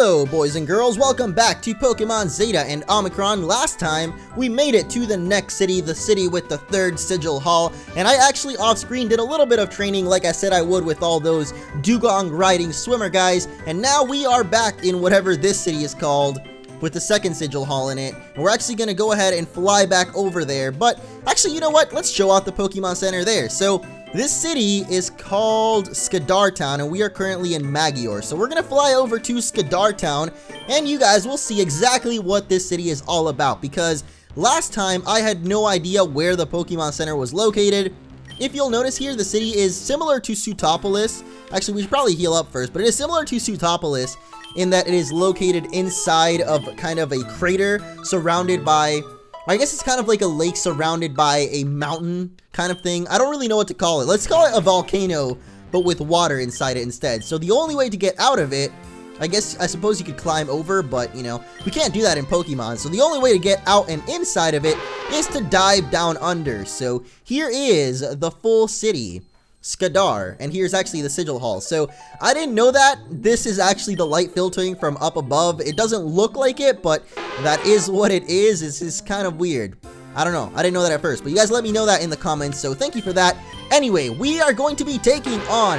Hello boys and girls, welcome back to Pokémon Zeta and Omicron. Last time, we made it to the next city, the city with the third sigil hall, and I actually off-screen did a little bit of training like I said I would with all those dugong riding swimmer guys, and now we are back in whatever this city is called, with the second sigil hall in it, and we're actually going to go ahead and fly back over there. But actually, you know what, let's show off the Pokemon Center there. So this city is called Skadar Town, and we are currently in Magior. So we're going to fly over to Skadar Town, and you guys will see exactly what this city is all about, because last time I had no idea where the Pokemon Center was located. If you'll notice here, the city is similar to Sutopolis. Actually, we should probably heal up first, but it is similar to Sutopolis in that it is located inside of kind of a crater surrounded by, I guess it's kind of like a lake surrounded by a mountain kind of thing. I don't really know what to call it. Let's call it a volcano, but with water inside it instead. So the only way to get out of it, I suppose you could climb over, but you know, we can't do that in Pokemon. So the only way to get out and inside of it is to dive down under. So here is the full city, Skadar, and here's actually the sigil hall. So I didn't know that this is actually the light filtering from up above. It doesn't look like it, but that is what it is. It's just kind of weird. I don't know. I didn't know that at first, but you guys let me know that in the comments, so thank you for that. Anyway, we are going to be taking on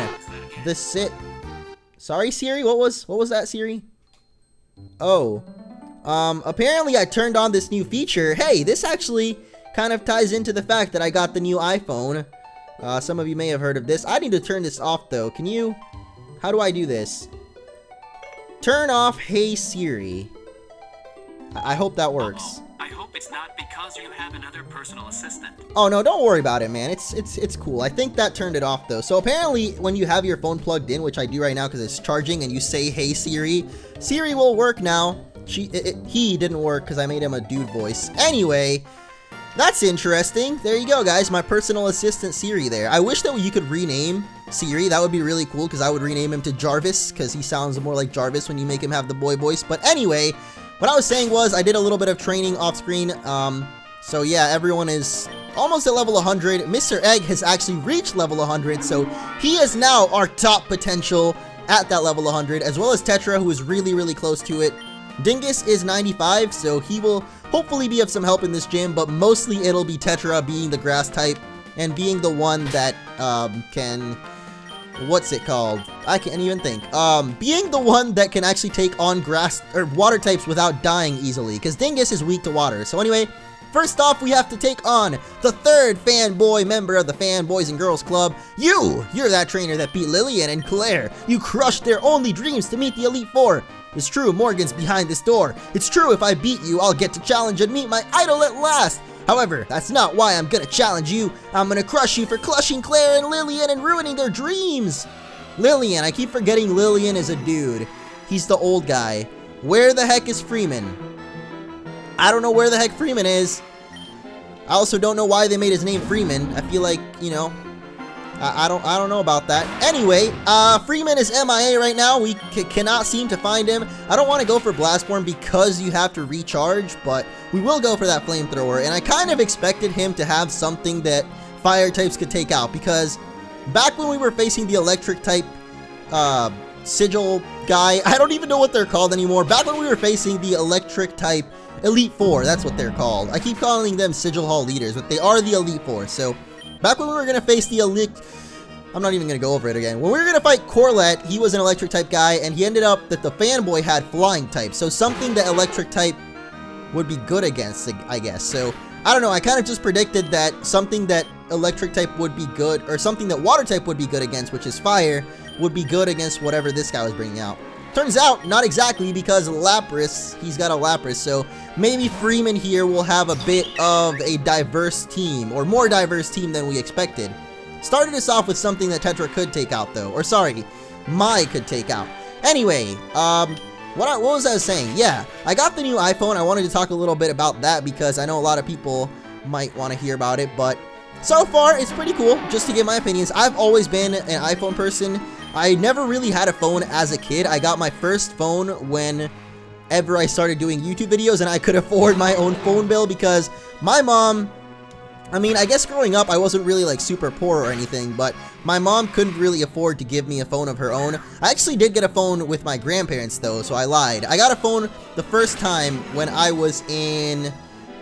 the Sorry, Siri? What was that, Siri? Oh. Apparently I turned on this new feature. Hey, this actually kind of ties into the fact that I got the new iPhone. Some of you may have heard of this. I need to turn this off, though. Can you? How do I do this? Turn off Hey Siri. I hope that works. I hope it's not because you have another personal assistant. Oh no, don't worry about it, man. It's cool. I think that turned it off though. So apparently, when you have your phone plugged in, which I do right now because it's charging, and you say Hey Siri, Siri will work now. He didn't work because I made him a dude voice. Anyway. That's interesting. There you go, guys. My personal assistant Siri there. I wish that you could rename Siri. That would be really cool because I would rename him to Jarvis because he sounds more like Jarvis when you make him have the boy voice. But anyway, what I was saying was I did a little bit of training off screen. So yeah, everyone is almost at level 100. Mr. Egg has actually reached level 100. So he is now our top potential at that level 100, as well as Tetra, who is really, really close to it. Dingus is 95, so he will hopefully be of some help in this gym, but mostly it'll be Tetra being the grass type and being the one that can, what's it called? I can't even think. Being the one that can actually take on grass or water types without dying easily, because Dingus is weak to water. So anyway, first off, we have to take on the third fanboy member of the Fanboys and Girls Club. You're that trainer that beat Lillian and Claire. You crushed their only dreams to meet the Elite Four. It's true, Morgan's behind this door. It's true, if I beat you, I'll get to challenge and meet my idol at last. However, that's not why I'm gonna challenge you. I'm gonna crush you for crushing Claire and Lillian and ruining their dreams. Lillian, I keep forgetting Lillian is a dude. He's the old guy. Where the heck is Freeman? I don't know where the heck Freeman is. I also don't know why they made his name Freeman. I feel like, you know, I don't know about that. Anyway, Freeman is MIA right now. We cannot seem to find him. I don't want to go for Blastborn because you have to recharge, but we will go for that Flamethrower. And I kind of expected him to have something that fire types could take out, because back when we were facing the electric type sigil guy, I don't even know what they're called anymore. Back when we were facing the electric type Elite Four, that's what they're called. I keep calling them sigil hall leaders, but they are the Elite Four. So back when we were going to face the Elite, I'm not even going to go over it again. When we were going to fight Corlett, he was an electric type guy, and he ended up that the fanboy had flying type. So something that electric type would be good against, I guess. So I don't know. I kind of just predicted that something that electric type would be good, or something that water type would be good against, which is fire, would be good against whatever this guy was bringing out. Turns out, not exactly, because Lapras, he's got a Lapras, so maybe Freeman here will have a bit of a diverse team, or more diverse team than we expected. Started us off with something that Tetra could take out, though, or sorry, Mai could take out. Anyway, what was I saying? Yeah, I got the new iPhone. I wanted to talk a little bit about that because I know a lot of people might want to hear about it, but so far, it's pretty cool, just to give my opinions. I've always been an iPhone person. I never really had a phone as a kid. I got my first phone whenever I started doing YouTube videos, and I could afford my own phone bill because my mom I mean, I guess growing up, I wasn't really like super poor or anything, but my mom couldn't really afford to give me a phone of her own. I actually did get a phone with my grandparents though, so I lied. I got a phone the first time when I was in,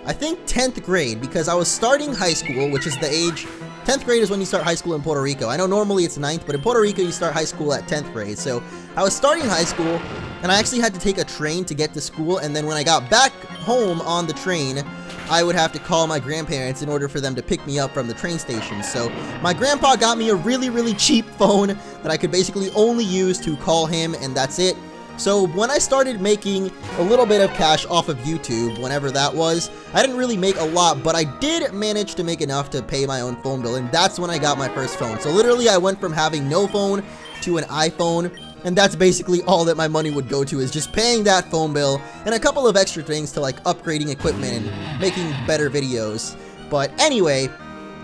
I think 10th grade, because I was starting high school, which is the age, 10th grade is when you start high school in Puerto Rico. I know normally it's 9th, but in Puerto Rico you start high school at 10th grade. So I was starting high school, and I actually had to take a train to get to school, and then when I got back home on the train, I would have to call my grandparents in order for them to pick me up from the train station. So my grandpa got me a really cheap phone that I could basically only use to call him, and that's it. So when I started making a little bit of cash off of YouTube, whenever that was, I didn't really make a lot, but I did manage to make enough to pay my own phone bill, and that's when I got my first phone. So literally I went from having no phone to an iPhone, and that's basically all that my money would go to, is just paying that phone bill and a couple of extra things to like upgrading equipment and making better videos. But anyway,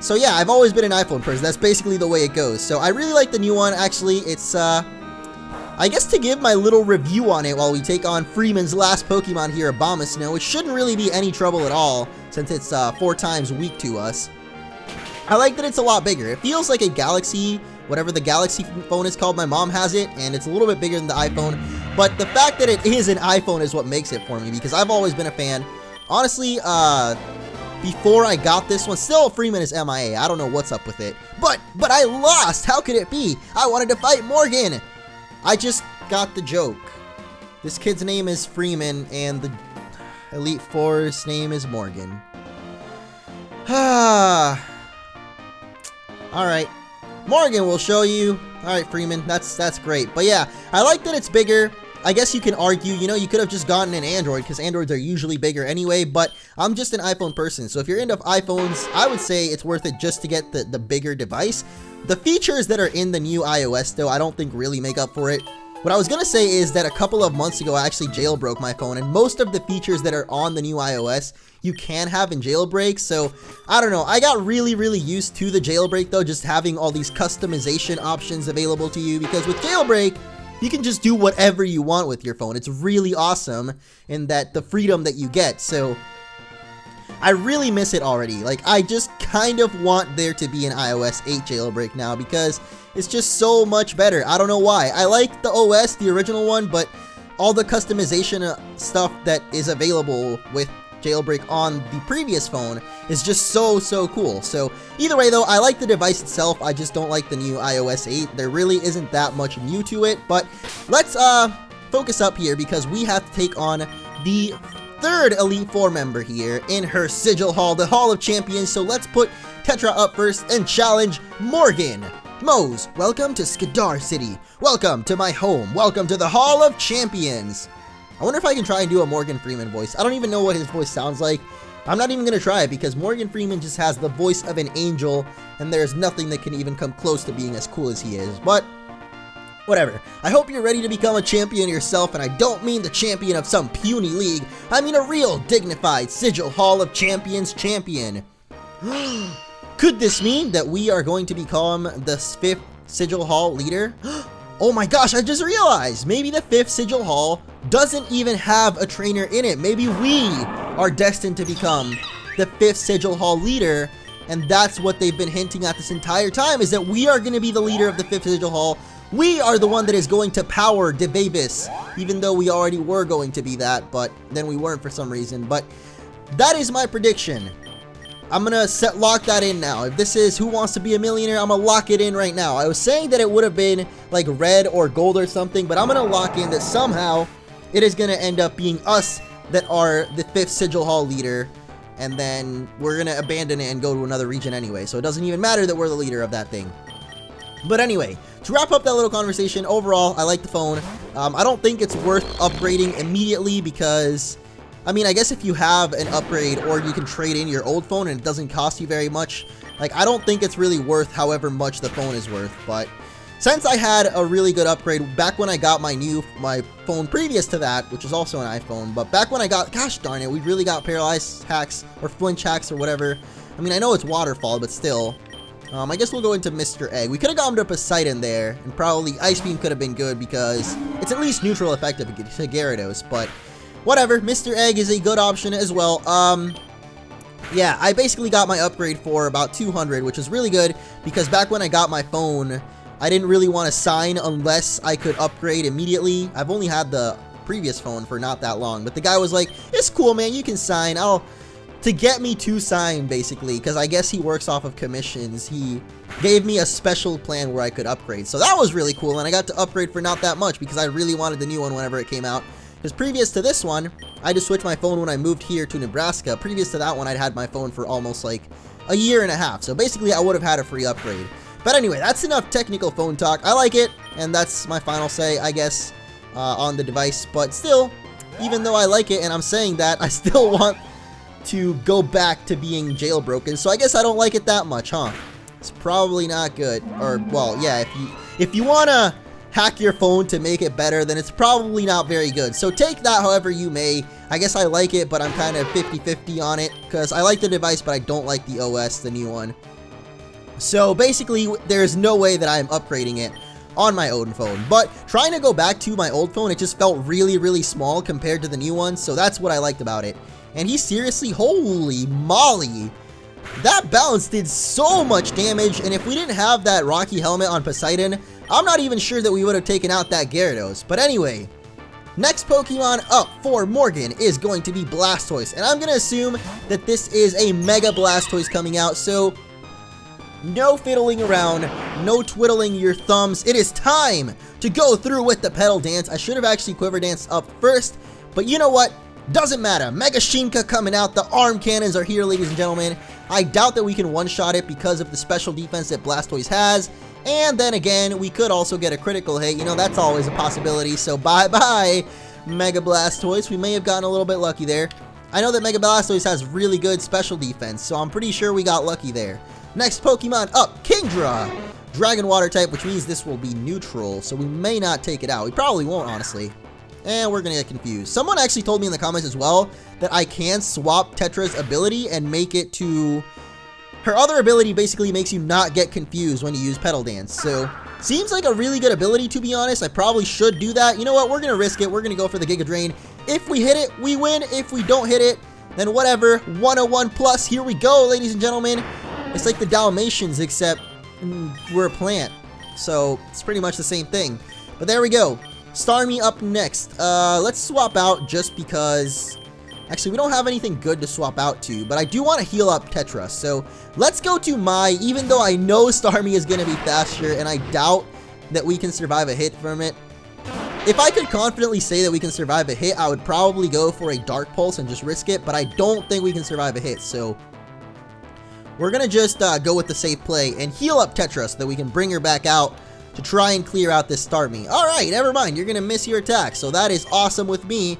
so yeah, I've always been an iPhone person. That's basically the way it goes. So I really like the new one. Actually, it's I guess to give my little review on it while we take on Freeman's last Pokemon here, Abomasnow, which shouldn't really be any trouble at all since it's 4 times weak to us. I like that it's a lot bigger. It feels like a Galaxy, whatever the Galaxy phone is called. My mom has it, and it's a little bit bigger than the iPhone. But the fact that it is an iPhone is what makes it for me, because I've always been a fan. Honestly, before I got this one, still Freeman is MIA. I don't know what's up with it. But I lost! How could it be? I wanted to fight Morgan! I just got the joke. This kid's name is Freeman, and the Elite Four's name is Morgan. Alright. Morgan will show you. Alright, Freeman, that's great. But yeah, I like that it's bigger. I guess you can argue, you know, you could have just gotten an Android, because Androids are usually bigger anyway, but I'm just an iPhone person, so if you're into iPhones, I would say it's worth it just to get the bigger device. The features that are in the new iOS, though, I don't think really make up for it. What I was going to say is that a couple of months ago, I actually jailbroke my phone, and most of the features that are on the new iOS, you can have in jailbreak, so I don't know. I got really used to the jailbreak, though, just having all these customization options available to you, because with jailbreak, you can just do whatever you want with your phone. It's really awesome in that the freedom that you get, so I really miss it already. Like, I just kind of want there to be an iOS 8 jailbreak now, because it's just so much better. I don't know why. I like the OS, the original one, but all the customization stuff that is available with jailbreak on the previous phone is just so cool. So either way though, I like the device itself. I just don't like the new iOS 8. There really isn't that much new to it, but let's focus up here, because we have to take on the 3rd Elite Four member here in her Sigil Hall, the Hall of Champions. So let's put Tetra up first and challenge Morgan. Mose, welcome to Skadar City. Welcome to my home. Welcome to the Hall of Champions. I wonder if I can try and do a Morgan Freeman voice. I don't even know what his voice sounds like. I'm not even going to try it, because Morgan Freeman just has the voice of an angel, and there's nothing that can even come close to being as cool as he is. But whatever. I hope you're ready to become a champion yourself, and I don't mean the champion of some puny league. I mean a real, dignified Sigil Hall of Champions champion. Could this mean that we are going to become the 5th Sigil Hall leader? Oh my gosh, I just realized! Maybe the 5th Sigil Hall doesn't even have a trainer in it. Maybe we are destined to become the 5th Sigil Hall leader, and that's what they've been hinting at this entire time, is that we are going to be the leader of the 5th Sigil Hall. We are the one that is going to power DeVavis, even though we already were going to be that, but then we weren't for some reason. But that is my prediction. I'm gonna lock that in now. If this is Who Wants to Be a Millionaire, I'm gonna lock it in right now. I was saying that it would have been like red or gold or something, but I'm gonna lock in that somehow it is gonna end up being us that are the 5th Sigil Hall leader, and then we're gonna abandon it and go to another region anyway, so it doesn't even matter that we're the leader of that thing. But anyway, to wrap up that little conversation, overall, I like the phone. I don't think it's worth upgrading immediately, because I mean, I guess if you have an upgrade, or you can trade in your old phone and it doesn't cost you very much, like, I don't think it's really worth however much the phone is worth. But since I had a really good upgrade back when I got my phone previous to that, which is also an iPhone, but back when I got, gosh darn it, we really got paralyzed hacks or flinch hacks or whatever. I mean, I know it's waterfall, but still. I guess we'll go into Mr. Egg. We could have gotten to Poseidon there, and probably Ice Beam could have been good, because it's at least neutral effective to Gyarados, but whatever. Mr. Egg is a good option as well. yeah, I basically got my upgrade for about 200, which is really good because back when I got my phone, I didn't really want to sign unless I could upgrade immediately. I've only had the previous phone for not that long, but the guy was like, it's cool, man, you can sign. To get me to sign, basically, because I guess he works off of commissions, he gave me a special plan where I could upgrade. So that was really cool, and I got to upgrade for not that much because I really wanted the new one whenever it came out. Because previous to this one, I just switched my phone when I moved here to Nebraska. Previous to that one, I'd had my phone for almost like a year and a half. So basically, I would have had a free upgrade. But anyway, that's enough technical phone talk. I like it, and that's my final say, I guess, on the device. But still, even though I like it and I'm saying that, I still want to go back to being jailbroken, so I guess I don't like it that much, huh? It's probably not good. Or, well, yeah, if you want to hack your phone to make it better, then it's probably not very good. So take that however you may. I guess I like it, but I'm kind of 50-50 on it, because I like the device, but I don't like the OS, the new one. So basically, there's no way that I'm upgrading it on my old phone. But trying to go back to my old phone, it just felt really, really small compared to the new one, so that's what I liked about it. And he seriously, holy moly, that bounce did so much damage, and if we didn't have that Rocky helmet on Poseidon, I'm not even sure that we would have taken out that Gyarados. But anyway, next Pokemon up for Morgan is going to be Blastoise, and I'm going to assume that this is a Mega Blastoise coming out, so no fiddling around, no twiddling your thumbs. It is time to go through with the Petal Dance. I should have actually Quiver Danced up first, but you know what? Doesn't matter. Mega Shinka coming out. The arm cannons are here, ladies and gentlemen. I doubt that we can one-shot it because of the special defense that Blastoise has. And then again, we could also get a critical hit. You know, that's always a possibility. So bye-bye, Mega Blastoise. We may have gotten a little bit lucky there. I know that Mega Blastoise has really good special defense, so I'm pretty sure we got lucky there. Next Pokemon up, Kingdra. Dragon Water type, which means this will be neutral, so we may not take it out. We probably won't, honestly. And we're gonna get confused. Someone actually told me in the comments as well that I can swap Tetra's ability and make it to... Her other ability basically makes you not get confused when you use Petal Dance. So, seems like a really good ability, to be honest. I probably should do that. You know what? We're gonna risk it. We're gonna go for the Giga Drain. If we hit it, we win. If we don't hit it, then whatever. 101 plus. Here we go, ladies and gentlemen. It's like the Dalmatians, except we're a plant. So, it's pretty much the same thing. But there we go. Starmie up next. Let's swap out just because... Actually, we don't have anything good to swap out to, but I do want to heal up Tetra. So, let's go to Mai, even though I know Starmie is going to be faster, and I doubt that we can survive a hit from it. If I could confidently say that we can survive a hit, I would probably go for a Dark Pulse and just risk it, but I don't think we can survive a hit, so... We're going to just go with the safe play and heal up Tetra so that we can bring her back out to try and clear out this Starmie. Alright, never mind, you're gonna miss your attack, so that is awesome with me.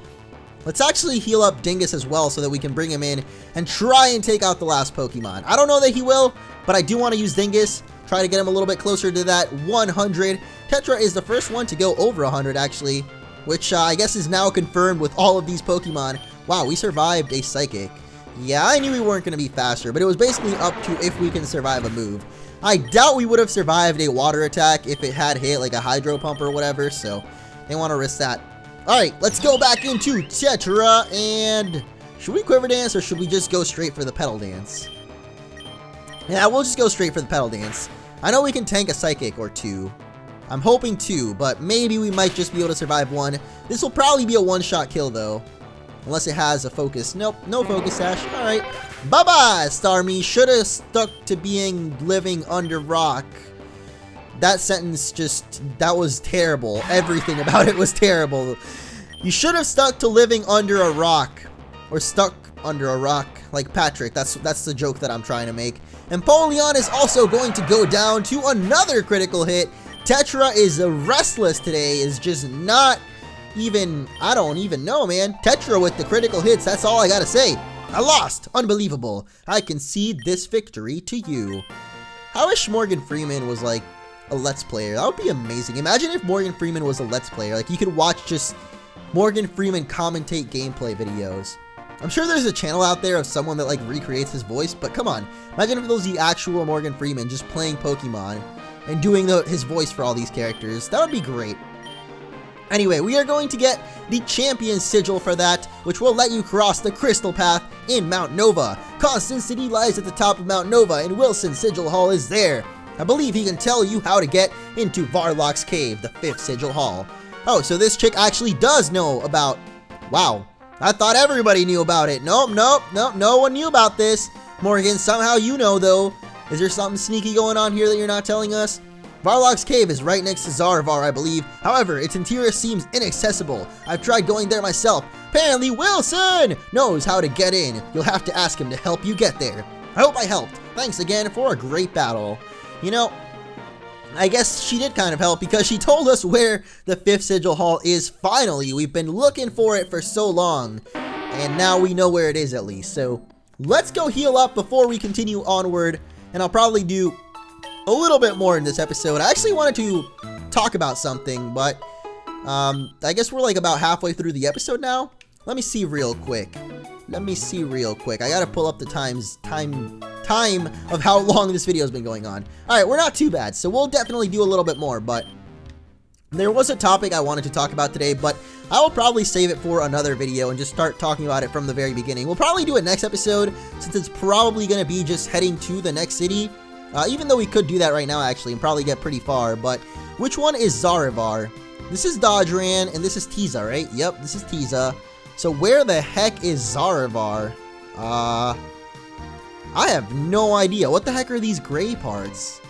Let's actually heal up Dingus as well so that we can bring him in and try and take out the last Pokemon. I don't know that he will, but I do want to use Dingus, try to get him a little bit closer to that 100. Tetra is the first one to go over 100 actually, which I guess is now confirmed with all of these Pokemon. Wow, we survived a Psychic. Yeah, I knew we weren't going to be faster, but it was basically up to if we can survive a move. I doubt we would have survived a water attack if it had hit like a Hydro Pump or whatever, so they want to risk that. Alright, let's go back into Tetra, and should we Quiver Dance or should we just go straight for the Petal Dance? Yeah, we'll just go straight for the Petal Dance. I know we can tank a Psychic or two. I'm hoping two, but maybe we might just be able to survive one. This will probably be a one-shot kill though. Unless it has a focus. Nope, no focus sash. Alright. Bye-bye, Starmie. Should have stuck to being living under rock. That sentence just... That was terrible. Everything about it was terrible. You should have stuck to living under a rock. Or stuck under a rock. Like Patrick. That's the joke that I'm trying to make. And Polion is also going to go down to another critical hit. Tetra is restless today. Is just not... even, I don't even know, man. Tetra with the critical hits, that's all I gotta say. I lost. Unbelievable. I concede this victory to you. I wish Morgan Freeman was like a Let's Player. That would be amazing. Imagine if Morgan Freeman was a Let's Player. Like, you could watch just Morgan Freeman commentate gameplay videos. I'm sure there's a channel out there of someone that like recreates his voice, but come on. Imagine if it was the actual Morgan Freeman just playing Pokemon and doing his voice for all these characters. That would be great. Anyway, we are going to get the champion sigil for that, which will let you cross the crystal path in Mount Nova. Constant City lies at the top of Mount Nova, and Wilson's sigil hall is there. I believe he can tell you how to get into Varlock's cave, the 5th sigil hall. Oh, so this chick actually does know about... Wow, I thought everybody knew about it. Nope, no one knew about this. Morgan, somehow you know though. Is there something sneaky going on here that you're not telling us? Varlock's cave is right next to Zaravar, I believe. However, its interior seems inaccessible. I've tried going there myself. Apparently Wilson knows how to get in. You'll have to ask him to help you get there. I hope I helped. Thanks again for a great battle. You know, I guess she did kind of help because she told us where the 5th sigil hall is finally. We've been looking for it for so long, and now we know where it is at least. So let's go heal up before we continue onward, and I'll probably do a little bit more in this episode. I actually wanted to talk about something, but I guess we're like about halfway through the episode now. Let me see real quick. I gotta pull up the time of how long this video has been going on. Alright, we're not too bad, so we'll definitely do a little bit more, but there was a topic I wanted to talk about today, but I will probably save it for another video and just start talking about it from the very beginning. We'll probably do it next episode, since it's probably going to be just heading to the next city. Even though we could do that right now, actually, and probably get pretty far, but which one is Zaravar? This is Dodgeran, and this is Tiza, right? Yep, this is Tiza. So where the heck is Zaravar? I have no idea. What the heck are these gray parts?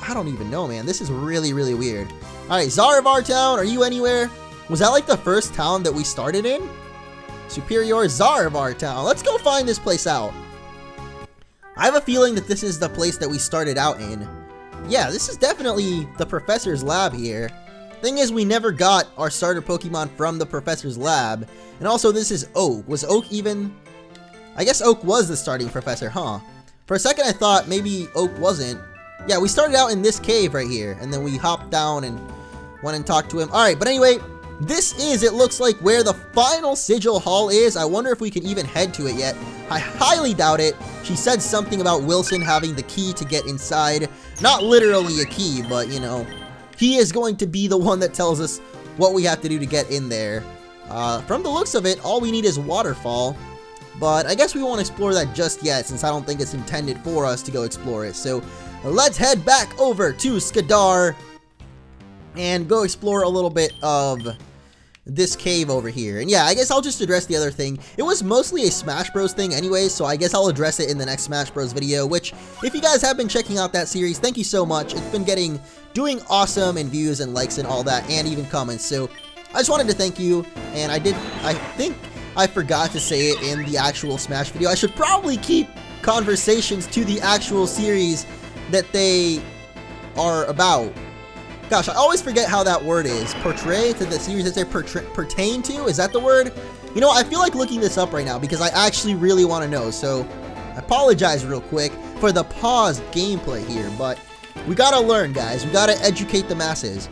I don't even know, man. This is really, really weird. Alright, Zaravar Town, are you anywhere? Was that like the first town that we started in? Superior Zaravar Town. Let's go find this place out. I have a feeling that this is the place that we started out in. Yeah, this is definitely the professor's lab here. Thing is, we never got our starter Pokemon from the professor's lab. And also, this is Oak. Was Oak even... I guess Oak was the starting professor, huh? For a second, I thought maybe Oak wasn't. Yeah, we started out in this cave right here. And then we hopped down and went and talked to him. Alright, but anyway, this is, it looks like, where the final sigil hall is. I wonder if we can even head to it yet. I highly doubt it. She said something about Wilson having the key to get inside. Not literally a key, but, you know, he is going to be the one that tells us what we have to do to get in there. From the looks of it, all we need is Waterfall. But I guess we won't explore that just yet, since I don't think it's intended for us to go explore it. So let's head back over to Skadar and go explore a little bit of this cave over here. And yeah, I guess I'll just address the other thing. It was mostly a Smash Bros thing anyway, so I guess I'll address it in the next Smash Bros video, which, if you guys have been checking out that series, thank you so much. It's been doing awesome in views and likes and all that, and even comments, so I just wanted to thank you. And I think I forgot to say it in the actual Smash video. I should probably keep conversations to the actual series that they are about. Gosh, I always forget how that word is. Portray to the series that they pertain to? Is that the word? You know, I feel like looking this up right now because I actually really want to know. So, I apologize real quick for the paused gameplay here, but we gotta learn, guys. We gotta educate the masses.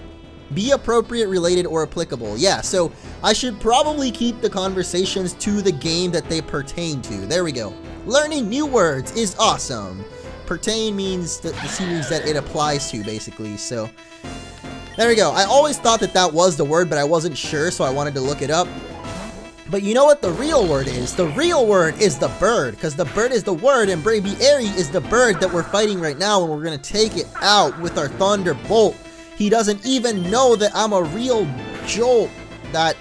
Be appropriate, related, or applicable. Yeah, so I should probably keep the conversations to the game that they pertain to. There we go. Learning new words is awesome. Pertain means the series that it applies to, basically, so there we go. I always thought that that was the word, but I wasn't sure, so I wanted to look it up. But you know what the real word is? The real word is the bird, because the bird is the word, and Braviary is the bird that we're fighting right now, and we're going to take it out with our Thunderbolt. He doesn't even know that I'm a real jolt. That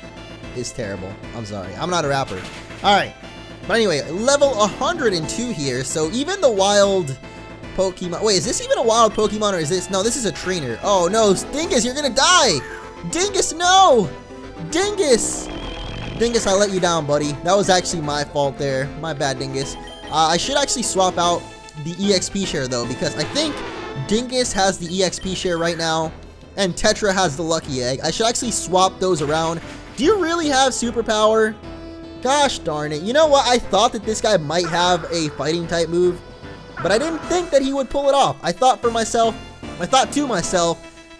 is terrible. I'm sorry. I'm not a rapper. Alright. But anyway, level 102 here, so even the wild Pokemon... Wait, is this even a wild Pokemon, or is this... No, this is a trainer. Oh, no. Dingus, you're gonna die! Dingus, no! Dingus! Dingus, I let you down, buddy. That was actually my fault there. My bad, Dingus. I should actually swap out the EXP share, though, because I think Dingus has the EXP share right now, and Tetra has the Lucky Egg. I should actually swap those around. Do you really have Superpower? Gosh darn it. You know what? I thought that this guy might have a fighting type move, but I didn't think that he would pull it off. I thought to myself,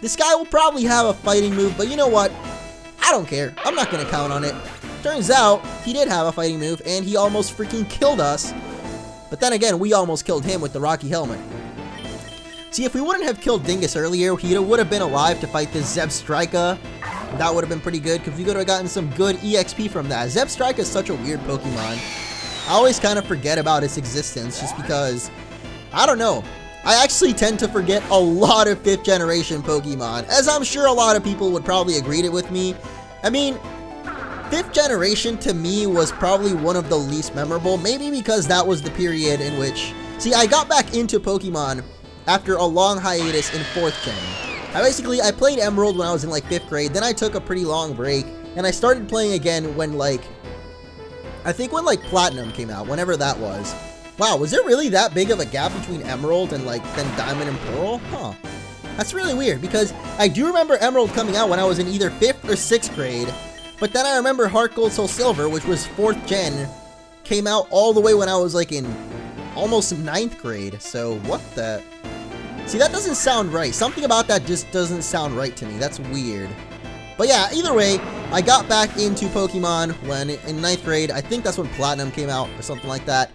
this guy will probably have a fighting move, but you know what? I don't care. I'm not going to count on it. Turns out, he did have a fighting move, and he almost freaking killed us. But then again, we almost killed him with the Rocky Helmet. See, if we wouldn't have killed Dingus earlier, he would have been alive to fight this Zebstrika. That would have been pretty good because we could have gotten some good EXP from that. Zebstrike is such a weird Pokemon. I always kind of forget about its existence just because, I don't know. I actually tend to forget a lot of 5th generation Pokemon, as I'm sure a lot of people would probably agree with me. I mean, 5th generation to me was probably one of the least memorable, maybe because that was the period in which, see, I got back into Pokemon after a long hiatus in 4th gen. I played Emerald when I was in like 5th grade, then I took a pretty long break, and I started playing again when like, I think when like Platinum came out, whenever that was. Wow, was there really that big of a gap between Emerald and like then Diamond and Pearl? Huh. That's really weird because I do remember Emerald coming out when I was in either 5th or 6th grade, but then I remember Heart Gold Soul Silver, which was 4th gen, came out all the way when I was like in almost 9th grade. So what the... See, that doesn't sound right. Something about that just doesn't sound right to me. That's weird. But yeah, either way, I got back into Pokemon when in 9th grade. I think that's when Platinum came out or something like that.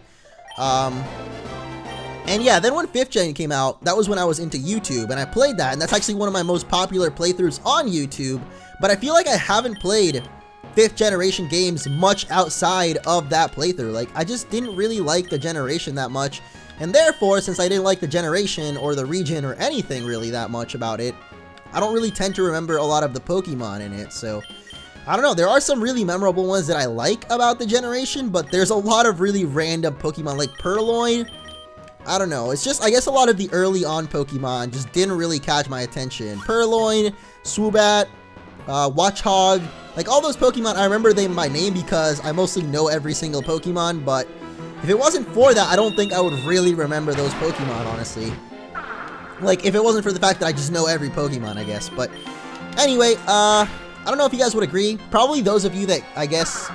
And yeah, then when 5th gen came out, that was when I was into YouTube, and I played that, and that's actually one of my most popular playthroughs on YouTube, but I feel like I haven't played 5th generation games much outside of that playthrough. Like, I just didn't really like the generation that much, and therefore, since I didn't like the generation or the region or anything really that much about it, I don't really tend to remember a lot of the Pokemon in it, so... I don't know, there are some really memorable ones that I like about the generation, but there's a lot of really random Pokemon, like Purloin. I don't know, it's just, I guess a lot of the early on Pokemon just didn't really catch my attention. Purloin, Swoobat, Watchog, like all those Pokemon, I remember them by name because I mostly know every single Pokemon, but if it wasn't for that, I don't think I would really remember those Pokemon, honestly. Like, if it wasn't for the fact that I just know every Pokemon, I guess, but anyway, I don't know if you guys would agree. Probably those of you that, I guess,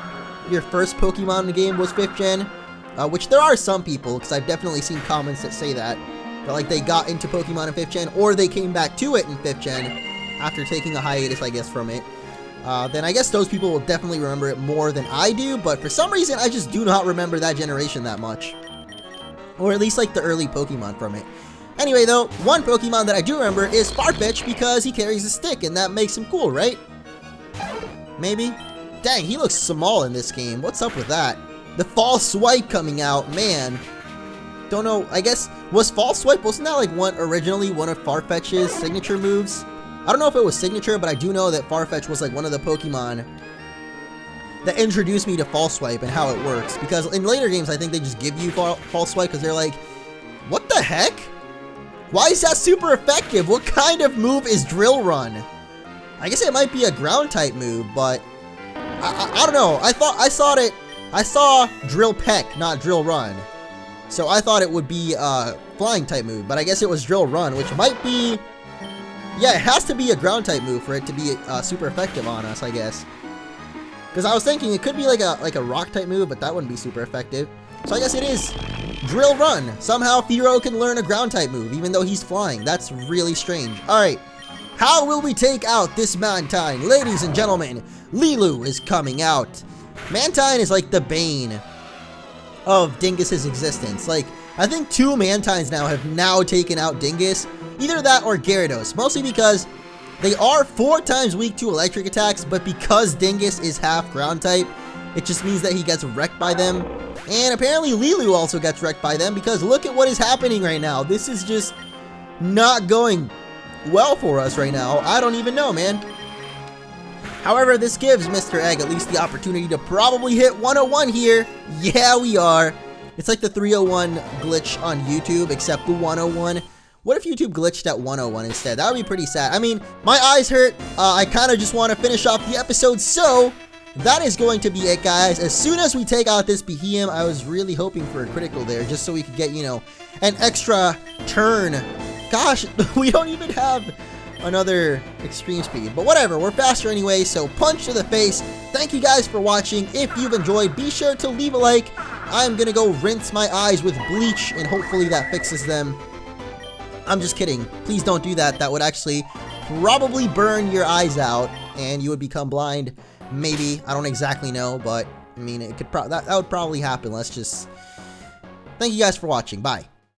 your first Pokemon in the game was 5th gen. Which there are some people, because I've definitely seen comments that say that. That, like, they got into Pokemon in 5th gen, or they came back to it in 5th gen after taking a hiatus, I guess, from it. Then I guess those people will definitely remember it more than I do, but for some reason, I just do not remember that generation that much. Or at least, like, the early Pokemon from it. Anyway, though, one Pokemon that I do remember is Farfetch because he carries a stick, and that makes him cool, right? Maybe? Dang, he looks small in this game. What's up with that? The False Swipe coming out, man. Don't know, I guess, was False Swipe, wasn't that like originally one of Farfetch's signature moves? I don't know if it was signature, but I do know that Farfetch was like one of the Pokemon that introduced me to False Swipe and how it works. Because in later games, I think they just give you False Swipe because they're like, what the heck? Why is that super effective? What kind of move is Drill Run? I guess it might be a ground type move, but I don't know. I saw Drill Peck, not Drill Run. So I thought it would be a flying type move, but I guess it was Drill Run, which might be, yeah, it has to be a ground type move for it to be super effective on us, I guess. Because I was thinking it could be like a rock type move, but that wouldn't be super effective. So I guess it is Drill Run. Somehow Fearow can learn a ground type move, even though he's flying. That's really strange. All right. How will we take out this Mantine? Ladies and gentlemen, Lilu is coming out. Mantine is like the bane of Dingus's existence. Like, I think 2 Mantines now have taken out Dingus. Either that or Gyarados. Mostly because they are 4 times weak to electric attacks, but because Dingus is half ground type, it just means that he gets wrecked by them. And apparently Lilu also gets wrecked by them because look at what is happening right now. This is just not going well for us right now. I don't even know, man. However, this gives Mr. Egg at least the opportunity to probably hit 101 here. Yeah, we are. It's like the 301 glitch on YouTube, except the 101. What if YouTube glitched at 101 instead? That would be pretty sad. I mean, my eyes hurt. I kind of just want to finish off the episode, so that is going to be it, guys. As soon as we take out this Behem, I was really hoping for a critical there, just so we could get, you know, an extra turn. Gosh, we don't even have another extreme speed, but whatever, we're faster anyway, so punch to the face. Thank you guys for watching. If you've enjoyed, be sure to leave a like. I'm gonna go rinse my eyes with bleach, and hopefully that fixes them. I'm just kidding. Please don't do that. That would actually probably burn your eyes out, and you would become blind. Maybe. I don't exactly know, but I mean, it could that would probably happen. Let's just... Thank you guys for watching. Bye.